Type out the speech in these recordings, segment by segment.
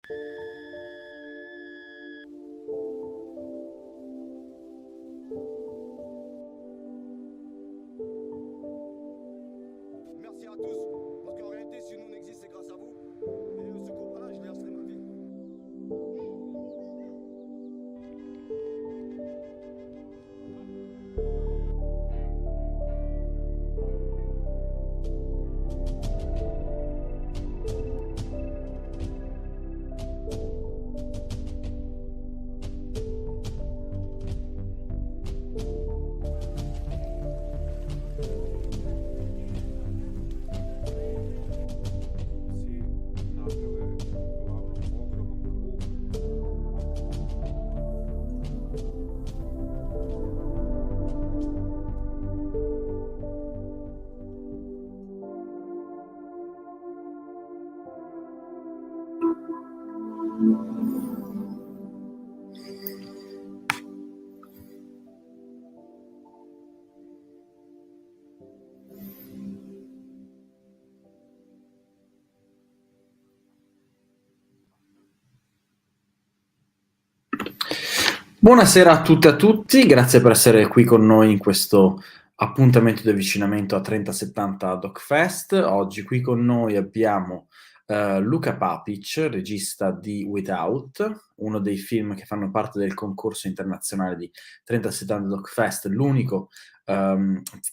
Merci à tous, parce qu'en réalité, si nous n'existons, c'est grâce à vous. Et ce combat-là, je l'ai harcelé ma vie. Buonasera a tutte e a tutti, grazie per essere qui con noi in questo appuntamento di avvicinamento a 3070 DocFest. Oggi qui con noi abbiamo Luka Papić, regista di Without, uno dei film che fanno parte del concorso internazionale di 3070 DocFest, l'unico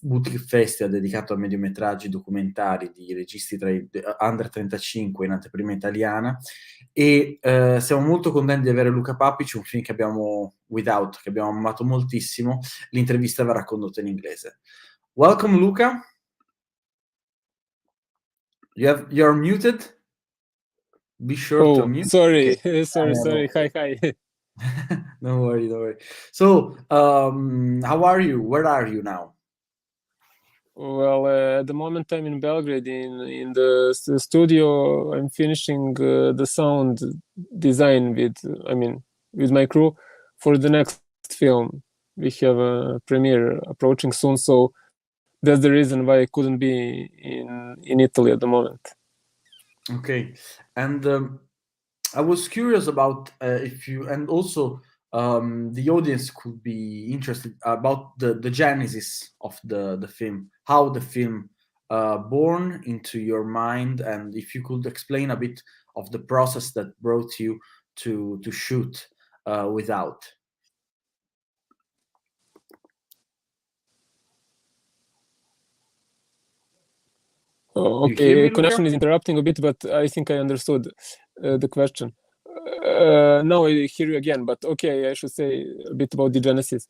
boutique festival dedicato a mediometraggi documentari di registi tra i under 35 in anteprima italiana. E siamo molto contenti di avere Luka Papić, un film che abbiamo Without, che abbiamo amato moltissimo. L'intervista verrà condotta in inglese. Welcome Luka. You're muted. Be sure to mute. Sorry, Okay. sorry. Hi. Don't worry. So, how are you? Where are you now? Well, at the moment I'm in Belgrade in the studio. I'm finishing the sound design with my crew for the next film. We have a premiere approaching soon, so that's the reason why I couldn't be in Italy at the moment. Okay, and I was curious about if you, and also the audience could be interested about the genesis of the film, how the film born into your mind, and if you could explain a bit of the process that brought you to shoot Without. Okay, connection is interrupting a bit, but I think I understood the question. Now I hear you again, but okay, I should say a bit about the genesis.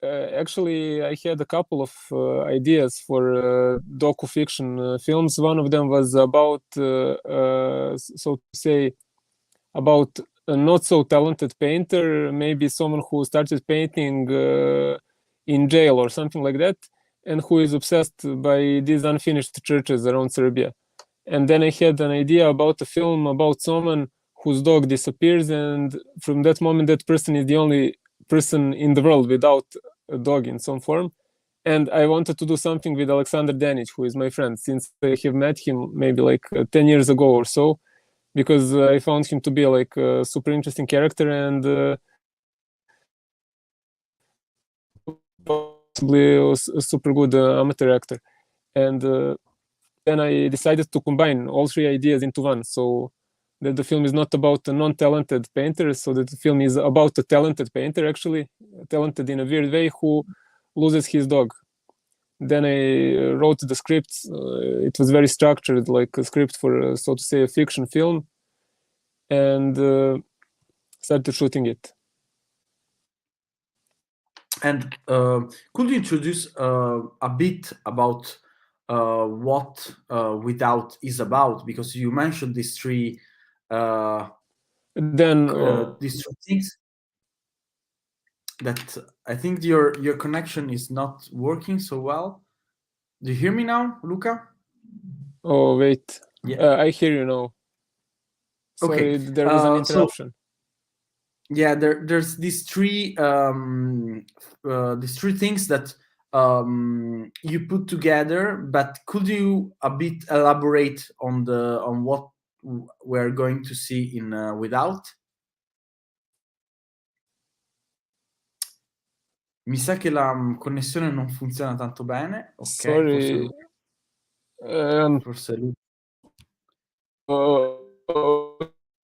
Actually, I had a couple of ideas for docu-fiction films. One of them was about, so to say, about a not so talented painter, maybe someone who started painting in jail or something like that, and who is obsessed by these unfinished churches around Serbia. And then I had an idea about a film about someone whose dog disappears, and from that moment that person is the only person in the world without a dog in some form. And I wanted to do something with Alexander Danic, who is my friend, since I have met him maybe like 10 years ago or so, because I found him to be like a super interesting character and possibly a super good amateur actor. And then I decided to combine all three ideas into one, so that the film is not about a non-talented painter, so that the film is about a talented painter, actually, talented in a weird way, who loses his dog. Then I wrote the script. It was very structured, like a script for, so to say, a fiction film, and started shooting it. And could you introduce a bit about what Without is about? Because you mentioned these three these three things. That I think your connection is not working so well. Do you hear me now, Luka? Oh wait, yeah, I hear you now. Sorry, okay. There was an interruption. There's these three things that you put together. But could you a bit elaborate on what we're going to see in Without? Mi sa che la connessione non funziona tanto bene. Ok, Sorry. forse lui.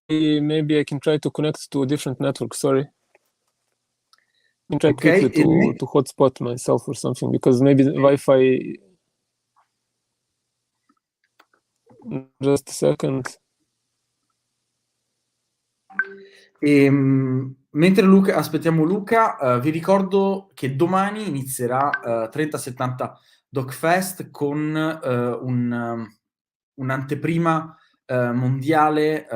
Maybe I can try to connect to a different network. Sorry. I can try Okay, quickly to hotspot myself or something, because maybe the Wi-Fi. Just a second. Mentre aspettiamo Luca, vi ricordo che domani inizierà 3070 DocFest con un'anteprima mondiale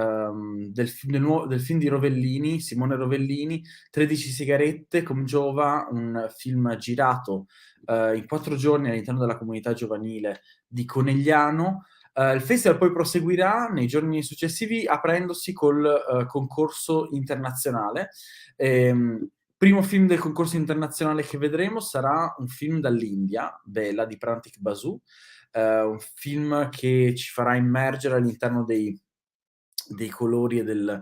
del film di Rovellini, Simone Rovellini, 13 sigarette con Giova, un film girato in 4 giorni all'interno della comunità giovanile di Conegliano. Il festival poi proseguirà nei giorni successivi aprendosi col concorso internazionale. Primo film del concorso internazionale che vedremo sarà un film dall'India, Bela di Prantik Basu, un film che ci farà immergere all'interno dei colori e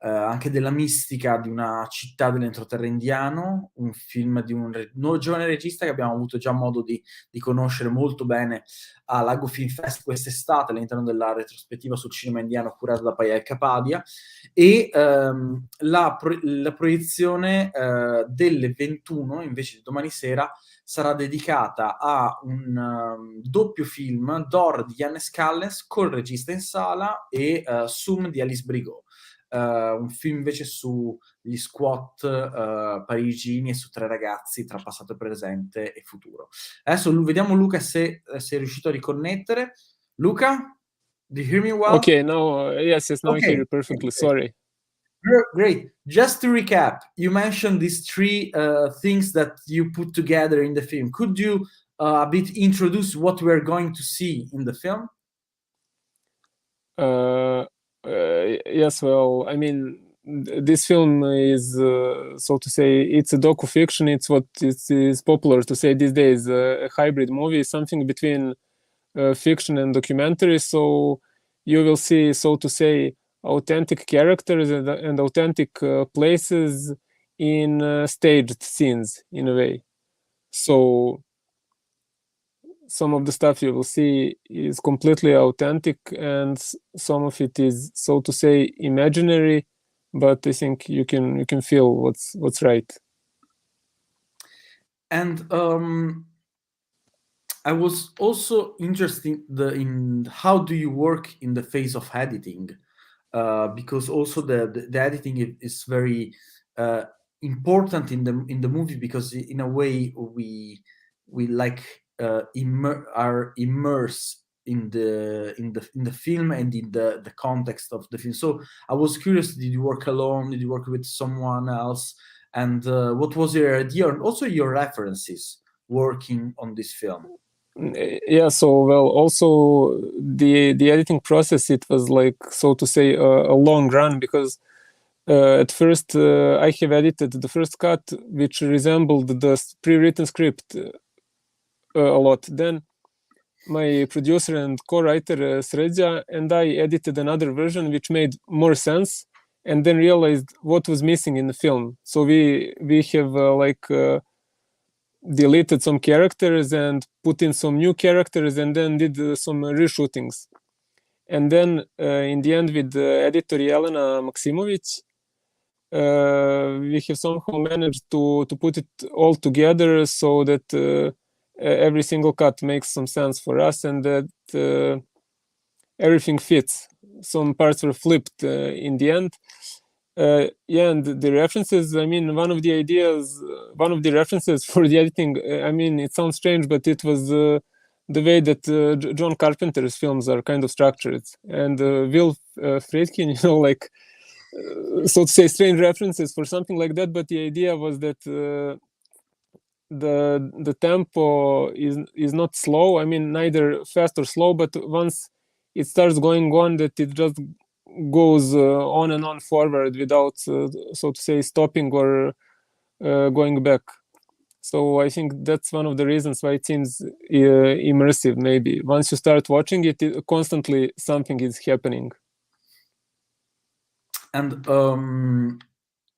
anche della mistica di una città dell'entroterra indiano, un film di un giovane regista che abbiamo avuto già modo di conoscere molto bene a Lago Film Fest quest'estate all'interno della retrospettiva sul cinema indiano curata da Payal Kapadia, e la proiezione delle 21 invece di domani sera sarà dedicata a un doppio film, Dor di Yannis Callens col regista in sala e Sum di Alice Brigot. Un film invece sugli squat parigini e su 3 ragazzi tra passato, presente e futuro. Adesso vediamo Luca se è riuscito a riconnettere. Luca, do you hear me well? Okay, now yes, now I hear you perfectly. Sorry. Great. Just to recap, you mentioned these 3 things that you put together in the film. Could you a bit introduce what we are going to see in the film? Yes, well, I mean, this film is, so to say, it's a docu-fiction. It's what is popular to say these days, a hybrid movie, something between fiction and documentary. So you will see, so to say, authentic characters and authentic places in staged scenes, in a way. So some of the stuff you will see is completely authentic, and some of it is, so to say, imaginary, but I think you can feel what's right. And I was also interested in how do you work in the phase of editing, because also the editing is very important in the movie, because in a way we like are immersed in the film and in the context of the film. So I was curious, did you work alone? Did you work with someone else? And what was your idea and also your references working on this film? Yeah, so well, also the editing process, it was like, so to say, a long run, because at first I have edited the first cut, which resembled the pre-written script a lot. Then my producer and co-writer Sredja and I edited another version which made more sense, and then realized what was missing in the film. So we have deleted some characters and put in some new characters, and then did some reshootings. And then in the end, with editor Jelena Maksimovic, we have somehow managed to put it all together so that every single cut makes some sense for us, and that everything fits. Some parts were flipped in the end. Yeah, and the references, I mean, one of the references for the editing, I mean, it sounds strange, but it was the way that John Carpenter's films are kind of structured. And Will Friedkin, like, so to say, strange references for something like that, but the idea was that the tempo is not slow. I mean, neither fast or slow, but once it starts going on, that it just goes on and on forward without, so to say, stopping or going back. So I think that's one of the reasons why it seems immersive. Maybe once you start watching it, constantly something is happening. And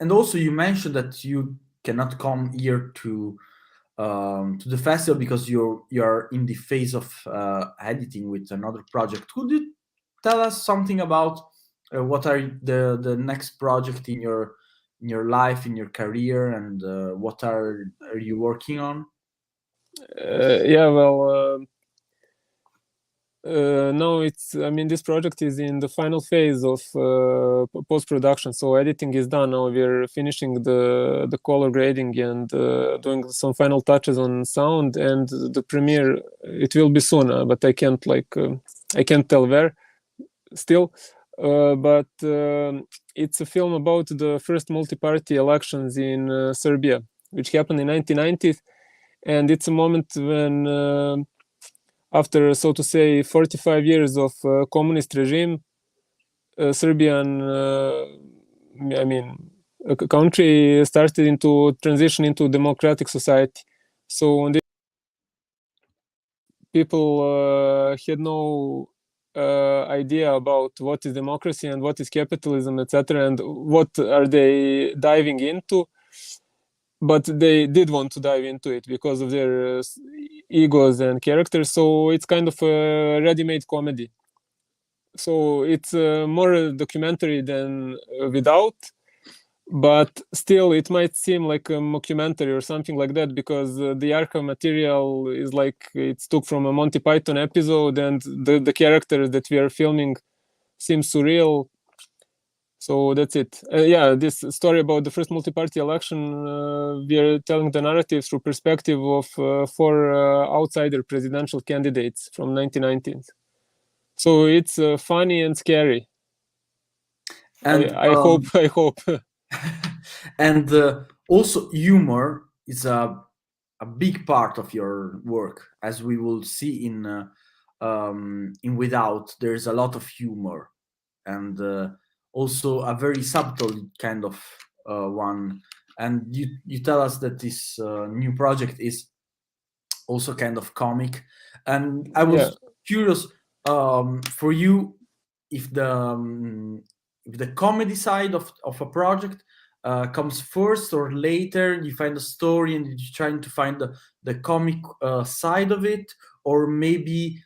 also you mentioned that you cannot come here to the festival because you're in the phase of editing with another project. Could you tell us something about what are the next project in your life, in your career, and what are you working on? Yeah, well, no, this project is in the final phase of post-production. So editing is done. Now we're finishing the color grading and doing some final touches on sound, and the premiere, it will be soon, but I can't tell where still. But it's a film about the first multi-party elections in Serbia, which happened in 1990s. And it's a moment when after, so to say, 45 years of communist regime, Serbian, country started into transition into democratic society. So people had no idea about what is democracy and what is capitalism, etc., and what are they diving into. But they did want to dive into it because of their egos and characters. So it's kind of a ready-made comedy. So it's more a documentary than without, but still it might seem like a mockumentary or something like that, because the archive material is like it's took from a Monty Python episode, and the characters that we are filming seem surreal. So that's it. Yeah, this story about the first multi-party election, we are telling the narrative through perspective of four outsider presidential candidates from 1990s. So it's funny and scary. And I hope. And also humor is a big part of your work, as we will see in Without. There's a lot of humor, and also a very subtle kind of one. And you tell us that this new project is also kind of comic, and I was curious for you if the comedy side of a project comes first or later. You find a story and you're trying to find the comic side of it, or maybe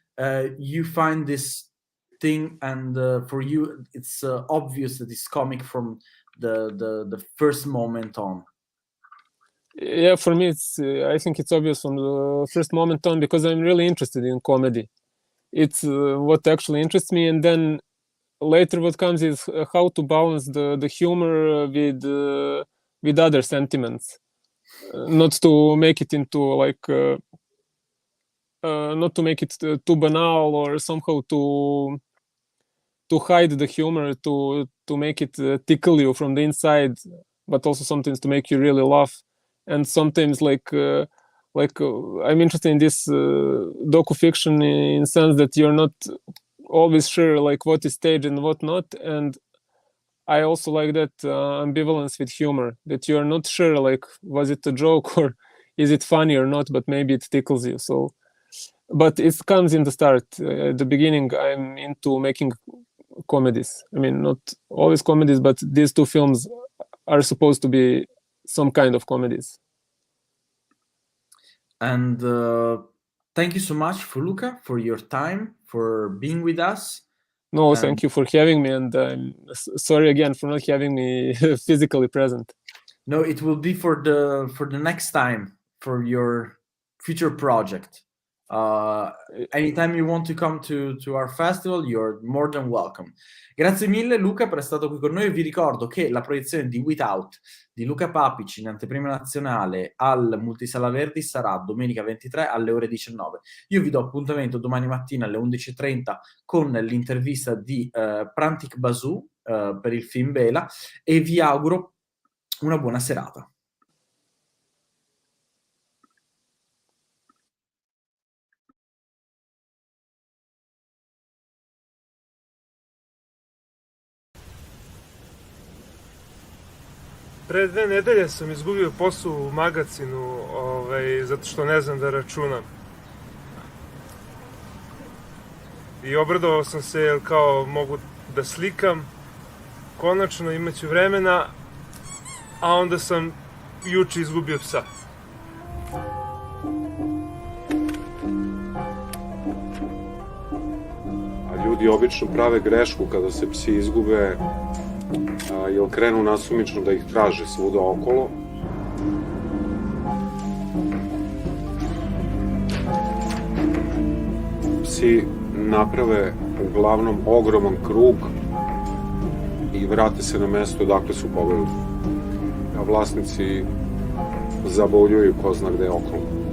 you find this thing and for you it's obvious that it's comic from the first moment on. Yeah, for me I think it's obvious from the first moment on, because I'm really interested in comedy. It's what actually interests me, and then later what comes is how to balance the humor with other sentiments, not to make it into like not to make it too banal, or somehow to hide the humor, to make it tickle you from the inside, but also sometimes to make you really laugh. And sometimes I'm interested in this docu-fiction in the sense that you're not always sure like what is staged and what not. And I also like that ambivalence with humor, that you're not sure like was it a joke or is it funny or not, but maybe it tickles you. So, but it comes in the start. At the beginning, I'm into making comedies. I mean, not always comedies, but these two films are supposed to be some kind of comedies. And thank you so much, Luka, for your time, for being with us. No, thank you for having me, and I'm sorry again for not having me physically present. No, it will be for the next time, for your future project. Anytime you want to come to our festival, you're more than welcome. Grazie mille Luca per essere stato qui con noi. Vi ricordo che la proiezione di Without di Luka Papić in Anteprima nazionale al Multisala Verdi sarà domenica 23 alle ore 19. Io vi do appuntamento domani mattina alle 11:30 con l'intervista di Prantik Basu per il film Bela, e vi auguro una buona serata. Pre 2 nedelje sam izgubio posao u magazinu, zato što ne znam da računam. I obradovao sam se jer kao mogu da slikam konačno imaću vremena, a onda sam juče izgubio psa. A ljudi obično prave grešku kada se psi izgube, jer krenu nasumično da ih traže svuda okolo. Psi naprave uglavnom ogroman krug i vrate se na mesto odakle su pobegli. A vlasnici zabavljuju ko zna gde okolo.